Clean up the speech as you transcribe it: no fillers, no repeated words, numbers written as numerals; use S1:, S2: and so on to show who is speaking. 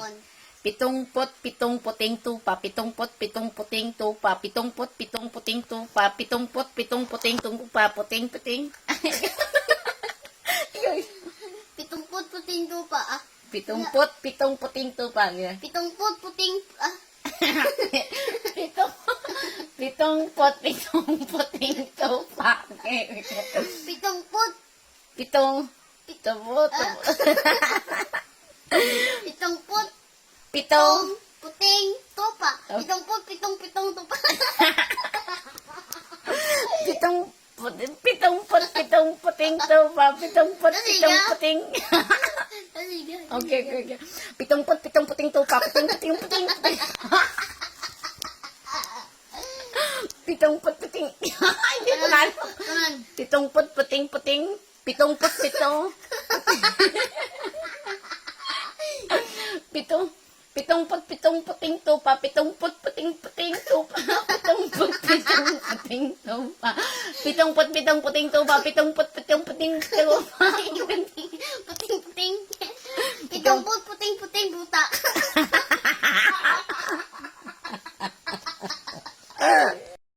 S1: Hapon.
S2: 70 puting tupa, 70 puting tupa, 70 puting tupa, 70 puting tupa, puting.
S1: 70 puting tupa.
S2: 70 puting tupa.
S1: 70 puting
S2: Pitong puting tupa.
S1: 70
S2: Pitong
S1: puting tupa. 70 pitong tupa.
S2: pitong puting tupa, pitong puting. Okay. 70 puting tupa, puting. 70 puting. Hindi ko na.
S1: Kanan.
S2: 70 puting. 77. 70 puting tupa, 70 puting tupa, 70 puting tupa, 70 puting tupa, 70 puting tupa.
S1: Puting. 70 puting buta.